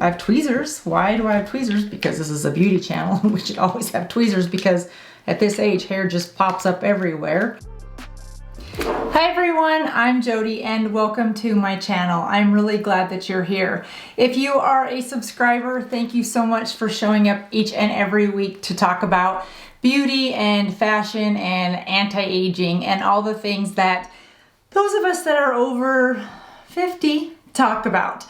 I have tweezers. Why do I have tweezers? Because this is a beauty channel. We should always have tweezers because at this age, hair just pops up everywhere. Hi everyone, I'm Jodi and welcome to my channel. I'm really glad that you're here. If you are a subscriber, thank you so much for showing up each and every week to talk about beauty and fashion and anti-aging and all the things that those of us that are over 50 talk about.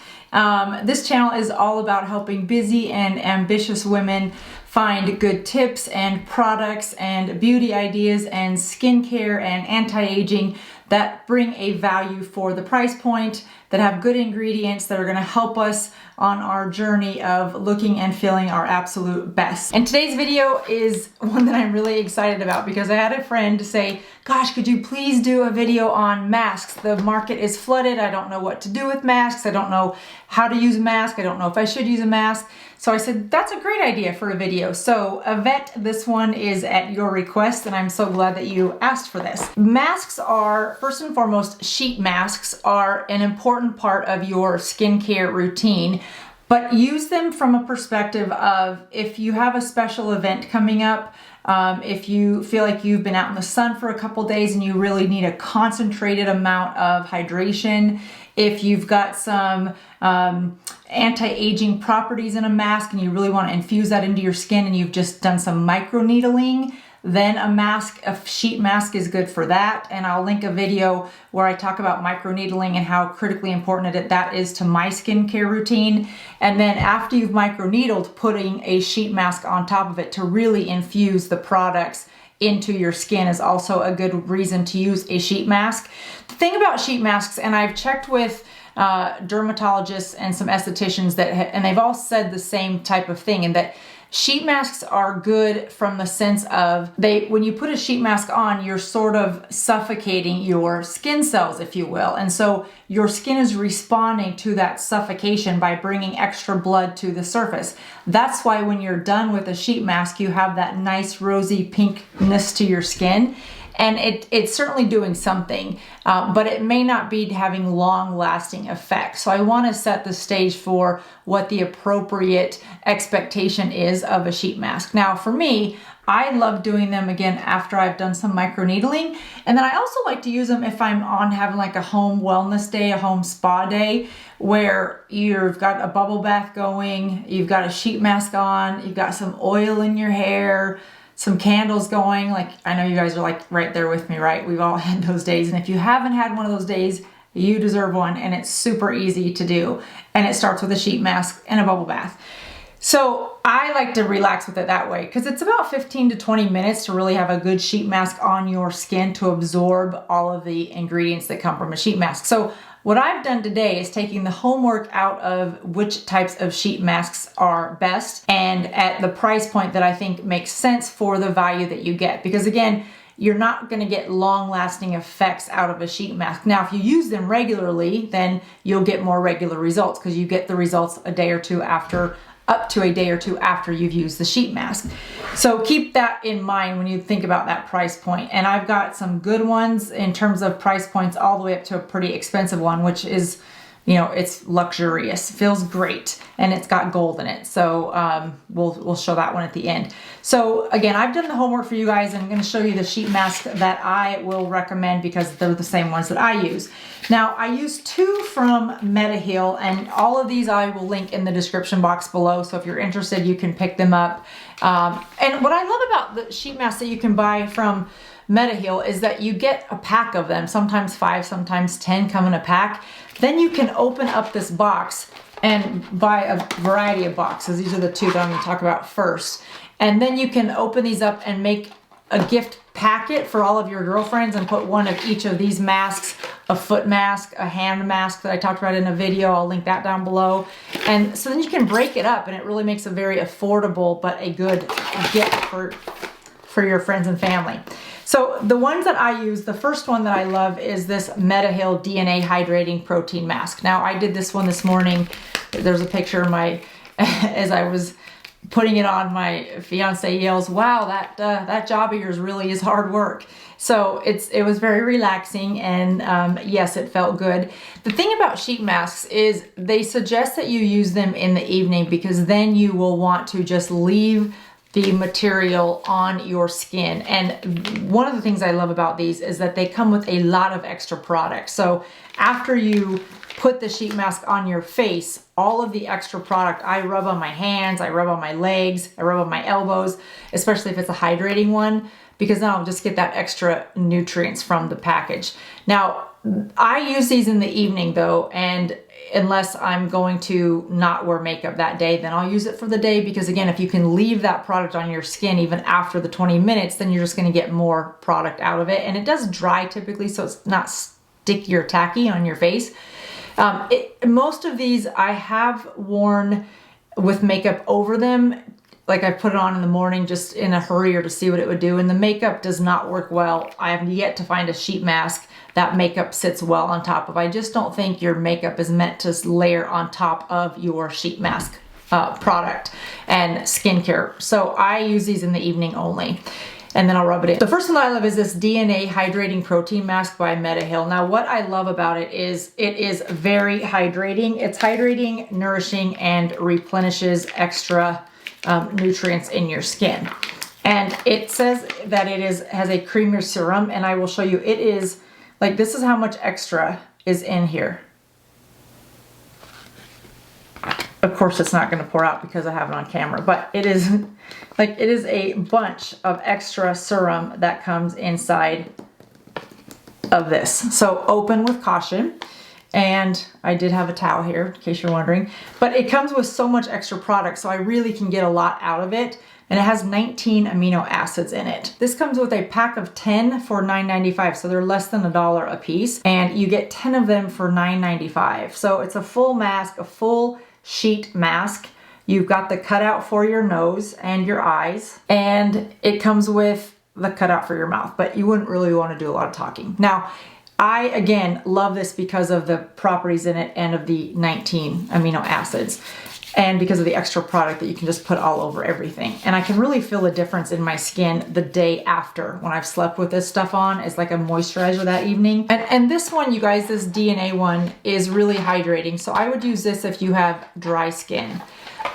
This channel is all about helping busy and ambitious women find good tips and products and beauty ideas and skincare and anti-aging that bring a value for the price point, that have good ingredients that are going to help us on our journey of looking and feeling our absolute best. And today's video is one that I'm really excited about because I had a friend say, gosh, could you please do a video on masks? The market is flooded. I don't know what to do with masks. I don't know how to use a mask. I don't know if I should use a mask. So I said, that's a great idea for a video. So Yvette, this one is at your request, and I'm so glad that you asked for this. Masks are, first and foremost, sheet masks are an important part of your skincare routine, but use them from a perspective of if you have a special event coming up, if you feel like you've been out in the sun for a couple days and you really need a concentrated amount of hydration, if you've got some anti-aging properties in a mask and you really want to infuse that into your skin and you've just done some microneedling, then a sheet mask is good for that. And I'll link a video where I talk about microneedling and how critically important that is to my skincare routine. And then after you've microneedled, putting a sheet mask on top of it to really infuse the products into your skin is also a good reason to use a sheet mask. The thing about sheet masks, and I've checked with dermatologists and some estheticians and they've all said the same type of thing, in that sheet masks are good from the sense of when you put a sheet mask on, you're sort of suffocating your skin cells, if you will. And so your skin is responding to that suffocation by bringing extra blood to the surface. That's why when you're done with a sheet mask, you have that nice rosy pinkness to your skin. And it's certainly doing something, but it may not be having long-lasting effects. So I want to set the stage for what the appropriate expectation is of a sheet mask. Now, for me, I love doing them again after I've done some microneedling. And then I also like to use them if I'm on having like a home wellness day, a home spa day, where you've got a bubble bath going, you've got a sheet mask on, you've got some oil in your hair, some candles going. Like, I know you guys are like right there with me, right? We've all had those days. And if you haven't had one of those days, you deserve one. And it's super easy to do. And it starts with a sheet mask and a bubble bath. So I like to relax with it that way because it's about 15 to 20 minutes to really have a good sheet mask on your skin to absorb all of the ingredients that come from a sheet mask. So what I've done today is taking the homework out of which types of sheet masks are best and at the price point that I think makes sense for the value that you get. Because again, you're not going to get long-lasting effects out of a sheet mask. Now, if you use them regularly, then you'll get more regular results because you get the results up to a day or two after you've used the sheet mask. So keep that in mind when you think about that price point. And I've got some good ones in terms of price points all the way up to a pretty expensive one, which is, you know, it's luxurious, feels great, and it's got gold in it. So we'll show that one at the end. So again, I've done the homework for you guys, and I'm going to show you the sheet mask that I will recommend because they're the same ones that I use. Now, I use two from Mediheal, and all of these I will link in the description box below. So if you're interested, you can pick them up. And what I love about the sheet masks that you can buy from Mediheal is that you get a pack of them, sometimes 5, sometimes 10 come in a pack. Then you can open up this box and buy a variety of boxes. These are the two that I'm going to talk about first. And then you can open these up and make a gift packet for all of your girlfriends and put one of each of these masks, a foot mask, a hand mask that I talked about in a video. I'll link that down below. And so then you can break it up and it really makes a very affordable but a good gift for your friends and family. So the ones that I use, the first one that I love is this Mediheal DNA Hydrating Protein Mask. Now I did this one this morning. There's a picture of as I was putting it on, my fiance yells, "Wow, that job of yours really is hard work." So it was very relaxing, and yes, it felt good. The thing about sheet masks is they suggest that you use them in the evening, because then you will want to just leave the material on your skin. And one of the things I love about these is that they come with a lot of extra product. So after you put the sheet mask on your face, all of the extra product I rub on my hands, I rub on my legs, I rub on my elbows, especially if it's a hydrating one, because then I'll just get that extra nutrients from the package. Now, I use these in the evening though, and unless I'm going to not wear makeup that day, then I'll use it for the day, because again, if you can leave that product on your skin even after the 20 minutes, then you're just gonna get more product out of it. And it does dry typically, so it's not sticky or tacky on your face. Most of these I have worn with makeup over them. Like I put it on in the morning just in a hurry or to see what it would do, and the makeup does not work well. I have yet to find a sheet mask that makeup sits well on top of. I just don't think your makeup is meant to layer on top of your sheet mask product and skincare. So I use these in the evening only, and then I'll rub it in. The first one that I love is this DNA Hydrating Protein Mask by Mediheal. Now what I love about it is very hydrating. It's hydrating, nourishing, and replenishes extra nutrients in your skin. And it says that it has a creamier serum, and I will show you. It is like, this is how much extra is in here. Of course it's not going to pour out because I have it on camera, but it is like, it is a bunch of extra serum that comes inside of this. So open with caution. And I did have a towel here in case you're wondering, but it comes with so much extra product, so I really can get a lot out of it. And it has 19 amino acids in it. This comes with a pack of 10 for $9.95, so they're less than $1 a piece, and you get 10 of them for $9.95. So it's a full mask, a full sheet mask. You've got the cutout for your nose and your eyes, and it comes with the cutout for your mouth, but you wouldn't really want to do a lot of talking. Now, I, again, love this because of the properties in it and of the 19 amino acids, and because of the extra product that you can just put all over everything. And I can really feel the difference in my skin the day after when I've slept with this stuff on. It's like a moisturizer that evening. And this one, you guys, this DNA one is really hydrating. So I would use this if you have dry skin.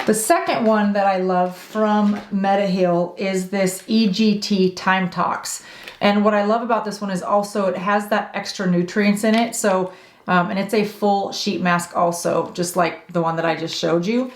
The second one that I love from Mediheal is this EGT Time Tox. And what I love about this one is also it has that extra nutrients in it. So, and it's a full sheet mask also, just like the one that I just showed you.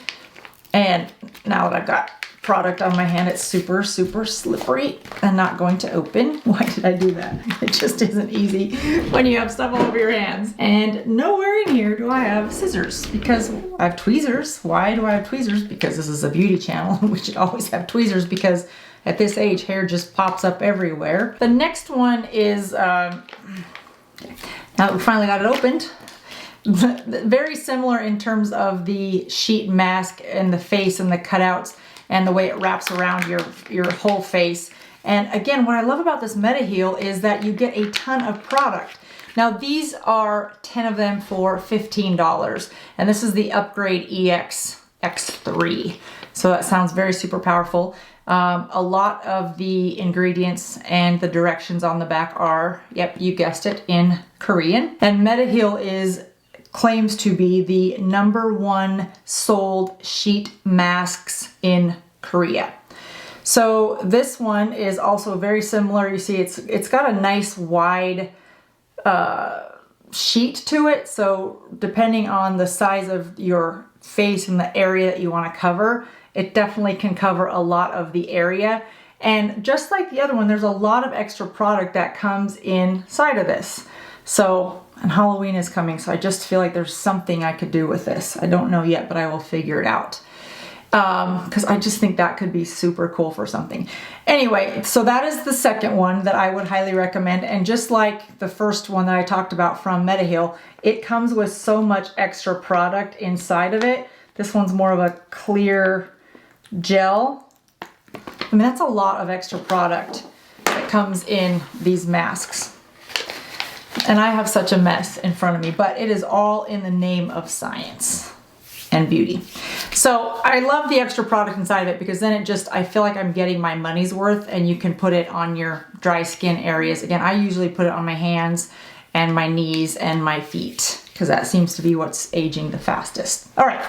And now that I've got product on my hand, it's super, super slippery and not going to open. Why did I do that? It just isn't easy when you have stuff all over your hands. And nowhere in here do I have scissors, because I have tweezers. Why do I have tweezers? Because this is a beauty channel. We should always have tweezers, because at this age, hair just pops up everywhere. The next one is, now that we finally got it opened, very similar in terms of the sheet mask and the face and the cutouts and the way it wraps around your whole face. And again, what I love about this Mediheal is that you get a ton of product. Now these are 10 of them for $15, and this is the Upgrade EX X3. So that sounds very super powerful. A lot of the ingredients and the directions on the back are, yep, you guessed it, in Korean. And Mediheal claims to be the #1 sold sheet masks in Korea. So this one is also very similar. You see it's got a nice wide sheet to it. So depending on the size of your face and the area that you want to cover, it definitely can cover a lot of the area. And just like the other one, there's a lot of extra product that comes inside of this. So, and Halloween is coming, so I just feel like there's something I could do with this. I don't know yet, but I will figure it out. Because I just think that could be super cool for something. Anyway, so that is the second one that I would highly recommend. And just like the first one that I talked about from Mediheal, it comes with so much extra product inside of it. This one's more of a clear gel. I mean, that's a lot of extra product that comes in these masks. And I have such a mess in front of me, but it is all in the name of science and beauty. So I love the extra product inside of it because then I feel like I'm getting my money's worth, and you can put it on your dry skin areas. Again, I usually put it on my hands and my knees and my feet because that seems to be what's aging the fastest. All right,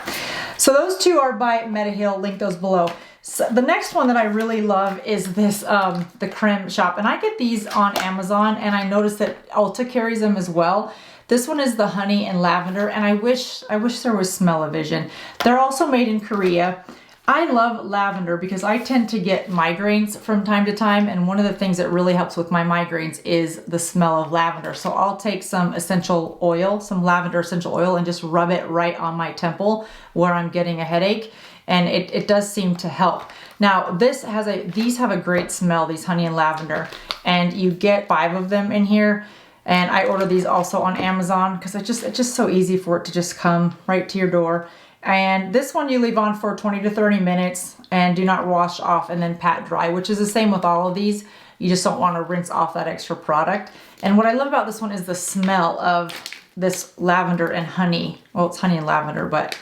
so those two are by Mediheal, link those below. So the next one that I really love is this, the Creme Shop, and I get these on Amazon, and I noticed that Ulta carries them as well. This one is the honey and lavender, and I wish there was smell-o-vision. They're also made in Korea. I love lavender because I tend to get migraines from time to time, and one of the things that really helps with my migraines is the smell of lavender. So I'll take some essential oil, some lavender essential oil, and just rub it right on my temple where I'm getting a headache, and it does seem to help. Now these have a great smell, these honey and lavender, and you get 5 of them in here. And I order these also on Amazon because it's just so easy for it to just come right to your door. And this one you leave on for 20 to 30 minutes and do not wash off and then pat dry, which is the same with all of these. You just don't want to rinse off that extra product. And what I love about this one is the smell of this lavender and honey. Well, it's honey and lavender, but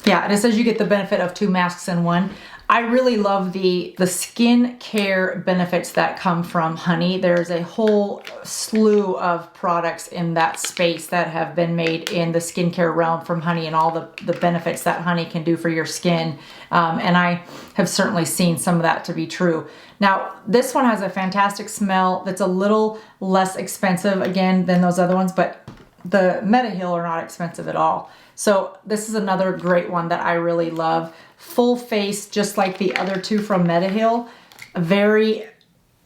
yeah, and it says you get the benefit of 2 masks in one. I really love the skin care benefits that come from honey. There's a whole slew of products in that space that have been made in the skincare realm from honey and all the benefits that honey can do for your skin. And I have certainly seen some of that to be true. Now, this one has a fantastic smell that's a little less expensive, again, than those other ones, but the Mediheal are not expensive at all. So this is another great one that I really love. Full face, just like the other two from Mediheal. A very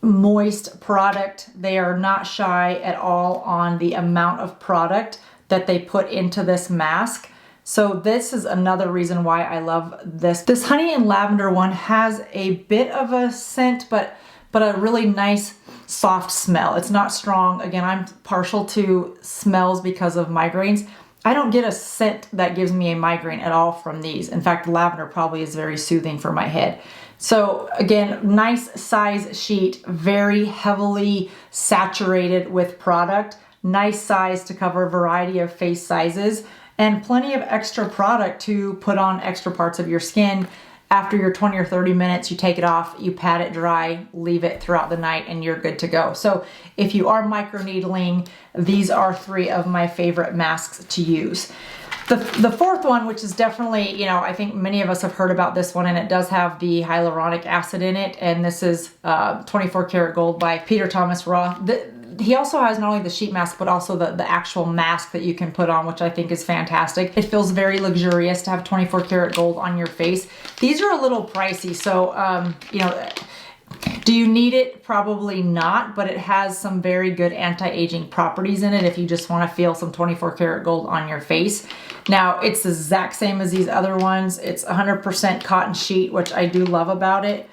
moist product. They are not shy at all on the amount of product that they put into this mask. So this is another reason why I love this. This honey and lavender one has a bit of a scent, but a really nice soft smell. It's not strong. Again, I'm partial to smells because of migraines. I don't get a scent that gives me a migraine at all from these. In fact, lavender probably is very soothing for my head. So again, nice size sheet, very heavily saturated with product, nice size to cover a variety of face sizes, and plenty of extra product to put on extra parts of your skin. After your 20 or 30 minutes, you take it off, you pat it dry, leave it throughout the night, and you're good to go. So if you are microneedling, these are 3 of my favorite masks to use. The fourth one, which is definitely, I think many of us have heard about this one, and it does have the hyaluronic acid in it, and this is 24 Karat Gold by Peter Thomas Roth. He also has not only the sheet mask, but also the actual mask that you can put on, which I think is fantastic. It feels very luxurious to have 24 karat gold on your face. These are a little pricey, so, do you need it? Probably not, but it has some very good anti-aging properties in it if you just want to feel some 24 karat gold on your face. Now, it's the exact same as these other ones. It's 100% cotton sheet, which I do love about it.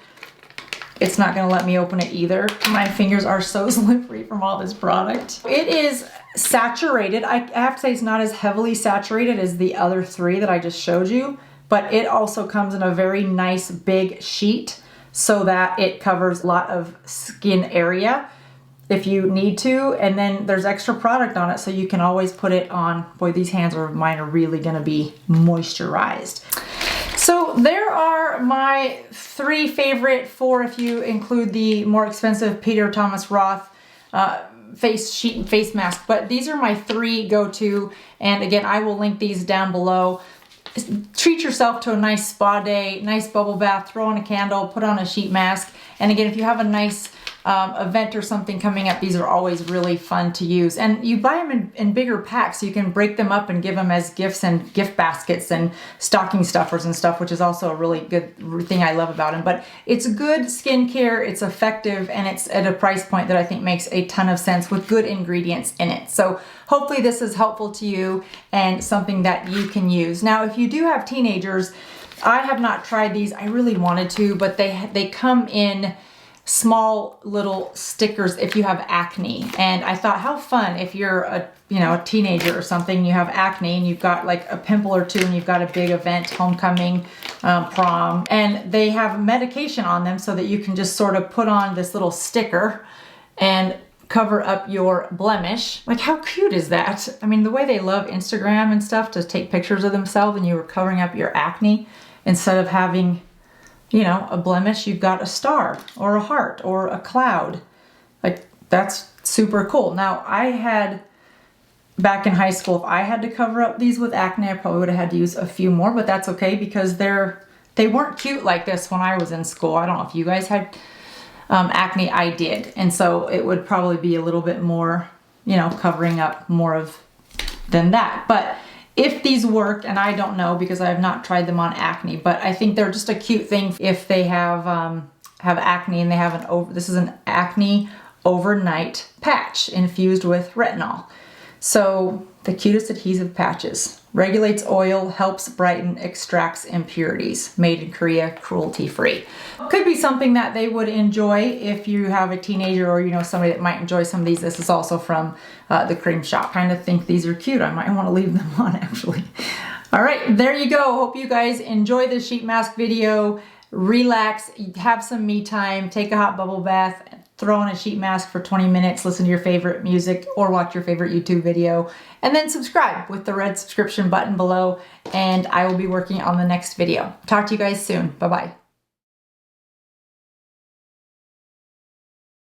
It's not gonna let me open it either. My fingers are so slippery from all this product. It is saturated. I have to say it's not as heavily saturated as the other 3 that I just showed you, but it also comes in a very nice big sheet so that it covers a lot of skin area if you need to, and then there's extra product on it so you can always put it on. Boy, these hands of mine are really gonna be moisturized. So there are my 3 favorite, 4 if you include the more expensive Peter Thomas Roth face sheet and face mask, but these are my 3 go-to, and again, I will link these down below. Treat yourself to a nice spa day, nice bubble bath, throw on a candle, put on a sheet mask, and again, if you have a nice event or something coming up, these are always really fun to use. And you buy them in bigger packs, so you can break them up and give them as gifts and gift baskets and stocking stuffers and stuff, which is also a really good thing I love about them. But it's good skincare, it's effective, and it's at a price point that I think makes a ton of sense with good ingredients in it. So hopefully this is helpful to you and something that you can use. Now, if you do have teenagers, I have not tried these. I really wanted to, but they come in small little stickers if you have acne. And I thought, how fun if you're a teenager or something, you have acne and you've got like a pimple or 2 and you've got a big event, homecoming, prom, and they have medication on them so that you can just sort of put on this little sticker and cover up your blemish. Like, how cute is that? I mean, the way they love Instagram and stuff to take pictures of themselves and you were covering up your acne, instead of having, you know, a blemish, you've got a star or a heart or a cloud. Like, that's super cool. Now, I had, back in high school, if I had to cover up these with acne, I probably would have had to use a few more, but that's okay because they weren't cute like this when I was in school. I don't know if you guys had acne. I did. And so it would probably be a little bit more, you know, covering up more of than that. But if these work, and I don't know because I have not tried them on acne, but I think they're just a cute thing if they have acne and they have this is an acne overnight patch infused with retinol. So the cutest adhesive patches. Regulates oil, helps brighten, extracts impurities. Made in Korea, cruelty-free. Could be something that they would enjoy if you have a teenager or, you know, somebody that might enjoy some of these. This is also from the cream shop. Kind of think these are cute. I might want to leave them on, actually. All right, there you go. Hope you guys enjoy this sheet mask video. Relax, have some me time, take a hot bubble bath, throw on a sheet mask for 20 minutes, listen to your favorite music or watch your favorite YouTube video, and then subscribe with the red subscription button below, and I will be working on the next video. Talk to you guys soon. Bye-bye.